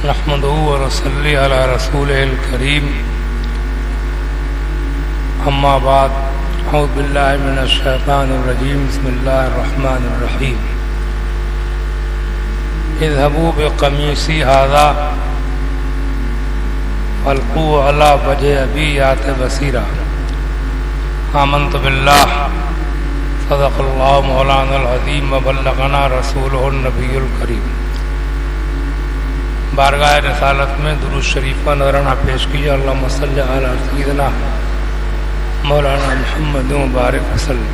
نحمده ونصلي على رسوله الكريم اما بعد اعوذ بالله من الشیطان الرجیم بسم الله الرحمن الرحیم اذهبوا بقمیصی هذا فالقوه على وجه ابی یات بصیرا آمنت بالله صدق اللہ مولانا العظیم وبلغنا رسوله النبی الکریم۔ بارگاہ رسالت میں درود شریف کا نذرانہ پیش کیا۔ اللہم صلی علی سیدنا مولانا محمد مبارک وسلم۔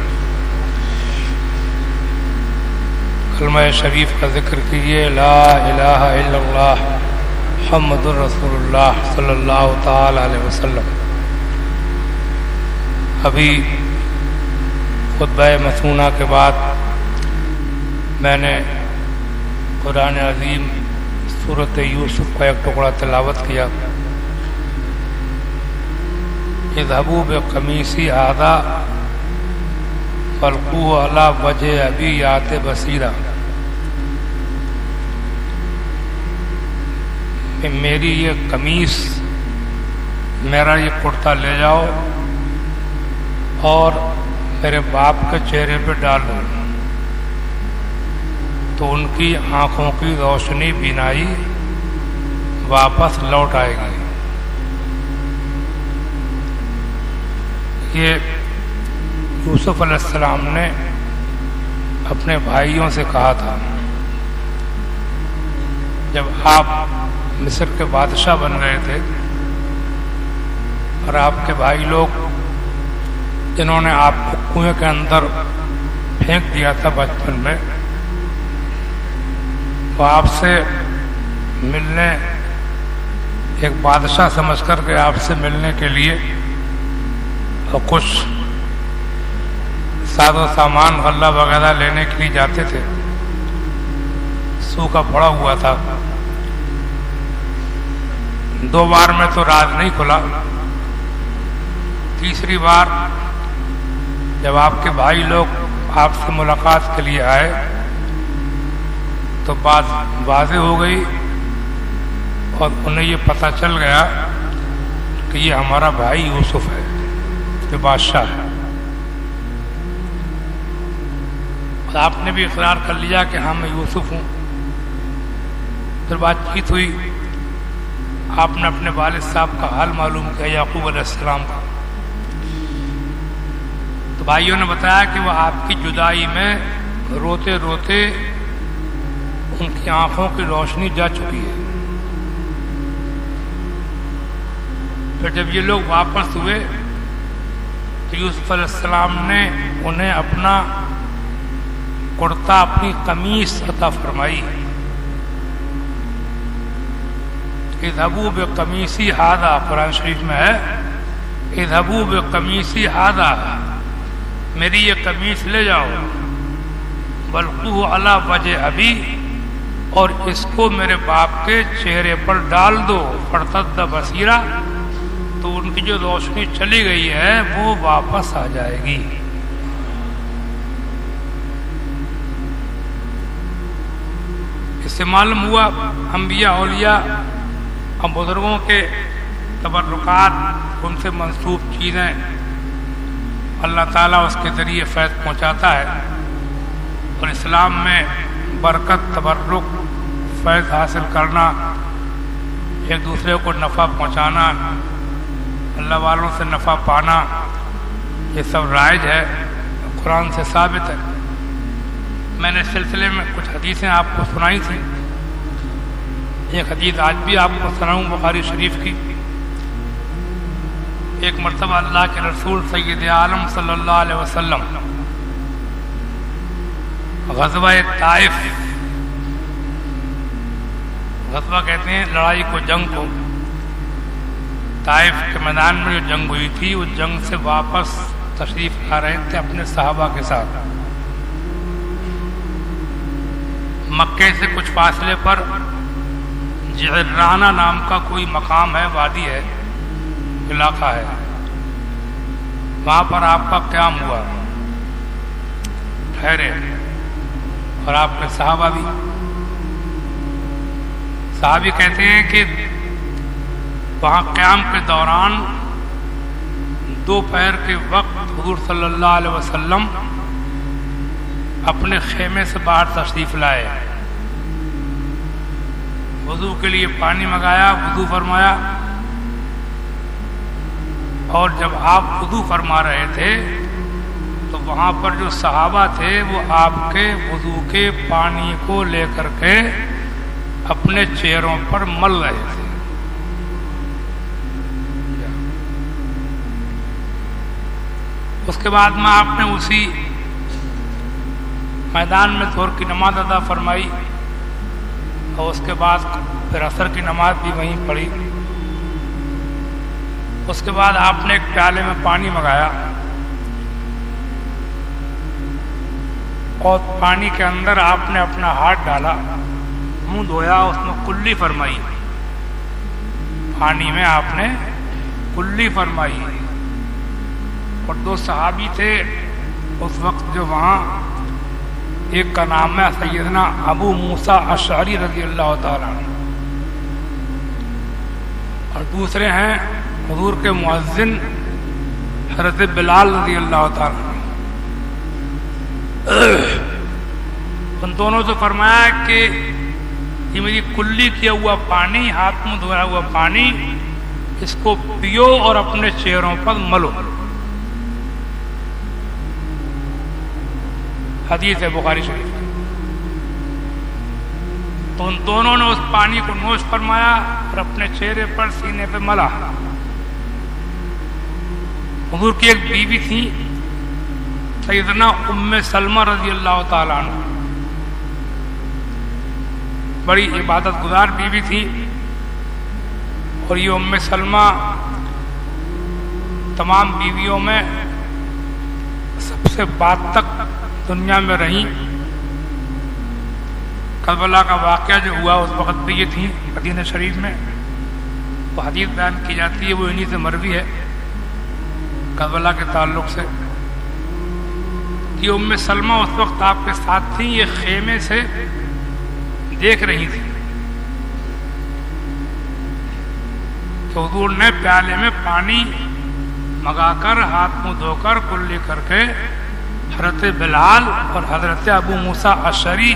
کلمہ شریف کا ذکر کیجیے، لا الہ الا اللہ محمد رسول اللہ صلی اللہ تعالی علیہ وسلم۔ ابھی خطبہ مسنونہ کے بعد میں نے قرآن عظیم سورۃ یوسف کا ایک ٹکڑا تلاوت کیا۔ اذهبوا بقمیصی ھذا فالقوه علی وجه ابی یات بصیرا، میری یہ قمیص، میرا یہ کرتا لے جاؤ اور میرے باپ کے چہرے پہ ڈالو تو ان کی آنکھوں کی روشنی بینائی واپس لوٹ آئے گی۔ یہ یوسف علیہ السلام نے اپنے بھائیوں سے کہا تھا جب آپ مصر کے بادشاہ بن گئے تھے اور آپ کے بھائی لوگ جنہوں نے آپ کو کنویں کے اندر پھینک دیا تھا بچپن میں، وہ آپ سے ملنے، ایک بادشاہ سمجھ کر کے آپ سے ملنے کے لیے اور کچھ ساز و سامان غلہ وغیرہ لینے کے لیے جاتے تھے۔ سوکھا پڑا ہوا تھا، 2 بار میں تو راز نہیں کھلا، تیسری بار جب آپ کے بھائی لوگ آپ سے ملاقات کے لیے آئے تو بات واضح ہو گئی اور انہیں یہ پتہ چل گیا کہ یہ ہمارا بھائی یوسف ہے، یہ بادشاہ ہے۔ اور آپ نے بھی اقرار کر لیا کہ ہاں میں یوسف ہوں۔ پھر بات چیت ہوئی، آپ نے اپنے والد صاحب کا حال معلوم کیا، یعقوب علیہ السلام کا۔ تو بھائیوں نے بتایا کہ وہ آپ کی جدائی میں روتے روتے ان کی آنکھوں کی روشنی جا چکی ہے۔ پھر جب یہ لوگ واپس ہوئے تو یوسف علیہ السلام نے انہیں اپنا کرتا، اپنی قمیص عطا فرمائی۔ اذهبوا بقمیصی ھذا، قرآن شریف میں ہے اذهبوا بقمیصی ھذا، میری یہ قمیص لے جاؤ، والقوه علی وجه ابی، اور اس کو میرے باپ کے چہرے پر ڈال دو، فرتد بصیرا، تو ان کی جو روشنی چلی گئی ہے وہ واپس آ جائے گی۔ اس سے معلوم ہوا انبیاء، اولیاء اور بزرگوں کے تبرکات، ان سے منسوب چیزیں اللہ تعالیٰ اس کے ذریعے فیض پہنچاتا ہے، اور اسلام میں برکت، تبرک، فیض حاصل کرنا، ایک دوسرے کو نفع پہنچانا، اللہ والوں سے نفع پانا، یہ سب رائج ہے، قرآن سے ثابت ہے۔ میں نے اس سلسلے میں کچھ حدیثیں آپ کو سنائی تھیں، ایک حدیث آج بھی آپ کو سناؤں بخاری شریف کی۔ ایک مرتبہ اللہ کے رسول سید عالم صلی اللہ علیہ وسلم غزوہ طائف، غزوہ کہتے ہیں لڑائی کو، جنگ کو، طائف کے میدان میں جو جنگ ہوئی تھی اس جنگ سے واپس تشریف لا رہے تھے اپنے صحابہ کے ساتھ۔ مکے سے کچھ فاصلے پر جعرانہ نام کا کوئی مقام ہے، وادی ہے، علاقہ ہے، وہاں پر آپ کا قیام ہوا، ٹھہرے، اور آپ کے صحابہ بھی۔ صحابی کہتے ہیں کہ وہاں قیام کے دوران دوپہر کے وقت حضور صلی اللہ علیہ وسلم اپنے خیمے سے باہر تشریف لائے، وضو کے لیے پانی منگایا، وضو فرمایا، اور جب آپ وضو فرما رہے تھے تو وہاں پر جو صحابہ تھے وہ آپ کے وضو کے پانی کو لے کر کے اپنے چہروں پر مل رہے تھے۔ اس کے بعد میں آپ نے اسی میدان میں ظہر کی نماز ادا فرمائی، اور اس کے بعد پھر عصر کی نماز بھی وہیں پڑھی۔ اس کے بعد آپ نے ایک پیالے میں پانی منگایا اور پانی کے اندر آپ نے اپنا ہاتھ ڈالا، منہ دھویا، اس میں کلی فرمائی، پانی میں آپ نے کلی فرمائی۔ اور دو صحابی تھے اس وقت جو وہاں، ایک کا نام ہے سیدنا ابو موسیٰ اشعری رضی اللہ تعالیٰ عنہ، اور دوسرے ہیں حضور کے مؤذن حضرت بلال رضی اللہ تعالیٰ عنہ۔ ان دونوں سے فرمایا کہ یہ میری کلی کیا ہوا پانی، ہاتھ منہ دھویا ہوا پانی، اس کو پیو اور اپنے چہروں پر ملو۔ حدیث ہے بخاری شریف۔ تو ان دونوں نے اس پانی کو نوش فرمایا اور اپنے چہرے پر، سینے پہ ملا۔ حضور کی ایک بیوی تھی سیدنا ام سلمہ رضی اللہ تعالیٰ عنہ، بڑی عبادت گزار بیوی تھی، اور یہ ام سلمہ تمام بیویوں میں سب سے بعد تک دنیا میں رہی۔ کربلا کا واقعہ جو ہوا اس وقت پہ یہ تھی مدینہ شریف میں، وہ حدیث بیان کی جاتی ہے، وہ انہی سے مروی ہے کربلا کے تعلق سے۔ یہ ام سلمہ اس وقت آپ کے ساتھ تھی، یہ خیمے سے دیکھ رہی تھی کہ حضور نے پیالے میں پانی منگا کر، ہاتھ منہ دھو کر، کلی کر کے حضرت بلال اور حضرت ابو موسیٰ اشعری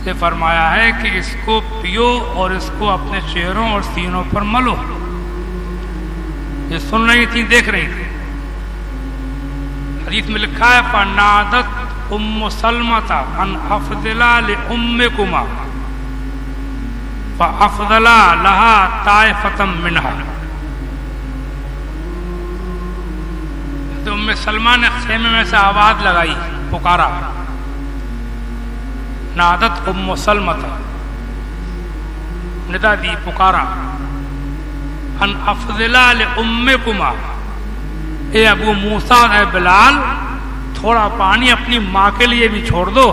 سے فرمایا ہے کہ اس کو پیو اور اس کو اپنے چہروں اور سینوں پر ملو۔ یہ سن رہی تھی، دیکھ رہی تھی۔ حدیث میں لکھا ہے فَنَادَتْ أُمُّ سَلْمَةَ أَنْ أَفْضِلَا لِأُمِّكُمَا فَأَفْضَلَا لَهَا طَائِفَةً مِّنْهَا۔ تو ام سلمہ نے خیمے میں سے آواز لگائی، پکارا، نادت ام سلمہ، ندا دی، پکارا، ان افضلا لامکما، اے ابو موسیٰ، اے بلال، تھوڑا پانی اپنی ماں کے لیے بھی چھوڑ دو۔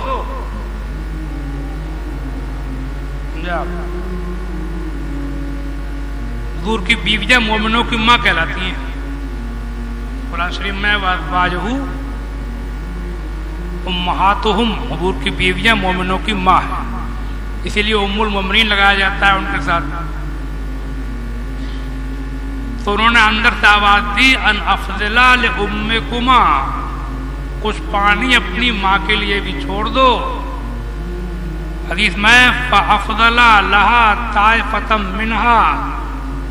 حضور کی بیویاں مومنوں کی ماں کہلاتی ہیں۔ قرآن شریف میں وازواجہ امہاتہم، حضور کی بیویاں مومنوں کی ماں ہیں، اسی لیے ام المومنین لگایا جاتا ہے ان کے ساتھ۔ تو انہوں نے اندر سے آواز دی، ان افضلا لامکما، کچھ پانی اپنی ماں کے لیے بھی چھوڑ دو۔ حدیث میں فافضلا لها طائفۃ منها،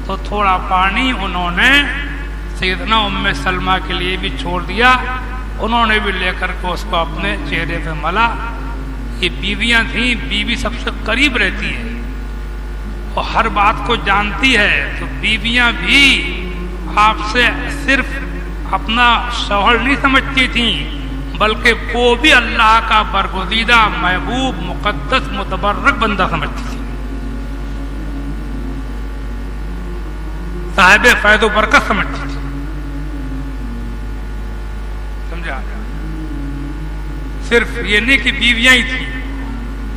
تو تھوڑا پانی انہوں نے سیدنا ام سلمہ کے لیے بھی چھوڑ دیا، انہوں نے بھی لے کر کے اس کو اپنے چہرے پہ ملا۔ یہ بیویاں تھیں، بیوی سب سے قریب رہتی ہے اور ہر بات کو جانتی ہے، تو بیویاں بھی آپ سے صرف اپنا شوہر نہیں سمجھتی تھیں، بلکہ وہ بھی اللہ کا برگزیدہ، محبوب، مقدس، متبرک بندہ سمجھتی تھی، صاحب فیض و برکت سمجھتی تھی۔ سمجھا؟ صرف یہ نہیں کہ بیویاں ہی تھیں،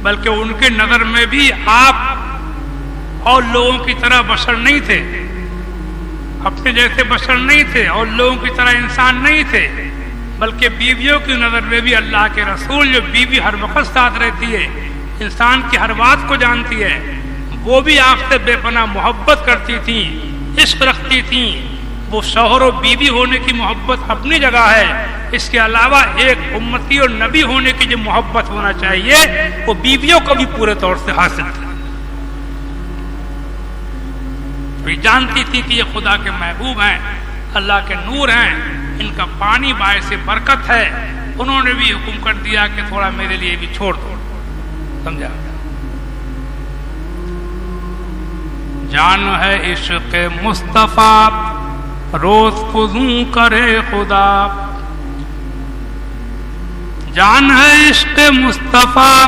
بلکہ ان کے نظر میں بھی آپ اور لوگوں کی طرح بشر نہیں تھے، اپنے جیسے بشر نہیں تھے، اور لوگوں کی طرح انسان نہیں تھے، بلکہ بیویوں کی نظر میں بھی اللہ کے رسول، جو بیوی ہر وقت ساتھ رہتی ہے، انسان کی ہر بات کو جانتی ہے، وہ بھی آپ سے بے پناہ محبت کرتی تھیں، عشق رکھتی تھیں. وہ شوہر و بیوی ہونے کی محبت اپنی جگہ ہے، اس کے علاوہ ایک امتی اور نبی ہونے کی جو محبت ہونا چاہیے وہ بیویوں کو بھی پورے طور سے حاصل تھا. وہ جانتی تھی کہ یہ خدا کے محبوب ہیں، اللہ کے نور ہیں، ان کا پانی باعث برکت ہے. انہوں نے بھی حکم کر دیا کہ تھوڑا میرے لیے بھی چھوڑ دو. سمجھا؟ جان ہے عشق مصطفیٰ روز فزوں کرے خدا. جان ہے عشق مصطفیٰ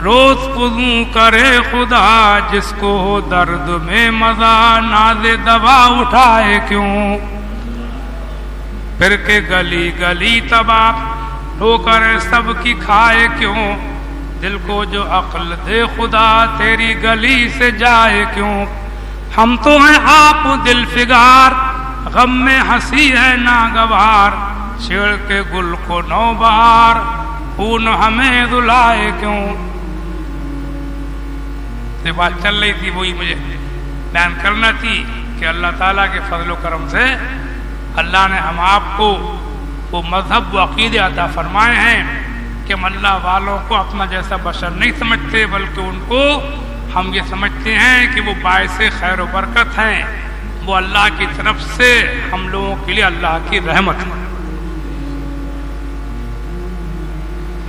روز فزوں کرے خدا. جس کو ہو درد میں مزہ ناز دوا اٹھائے کیوں. پھر کے گلی گلی تباہ ہو کر سب کی کھائے کیوں. دل کو جو عقل دے خدا تیری گلی سے جائے کیوں. ہم تو ہیں آپ دل فگار غم میں ہنسی ہے ناگوار. چھیڑ کے گل کو نو بہار خون ہمیں دلائے کیوں. یہ بات چل رہی تھی، وہی مجھے بیان کرنا تھی کہ اللہ تعالیٰ کے فضل و کرم سے اللہ نے ہم آپ کو وہ مذہب و عقیدے عطا فرمائے ہیں کہ ہم اللہ والوں کو اپنا جیسا بشر نہیں سمجھتے، بلکہ ان کو ہم یہ سمجھتے ہیں کہ وہ باعث خیر و برکت ہیں. وہ اللہ کی طرف سے ہم لوگوں کے لیے اللہ کی رحمت ہے.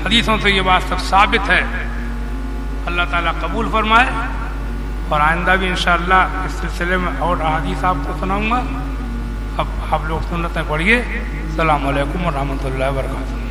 حدیثوں سے یہ بات سب ثابت ہے. اللہ تعالیٰ قبول فرمائے. اور آئندہ بھی انشاءاللہ اس سلسلے میں اور احادیث آپ کو سناؤں گا. اب آپ لوگ سنتیں پڑھیے. السلام علیکم ورحمۃ اللہ وبرکاتہ.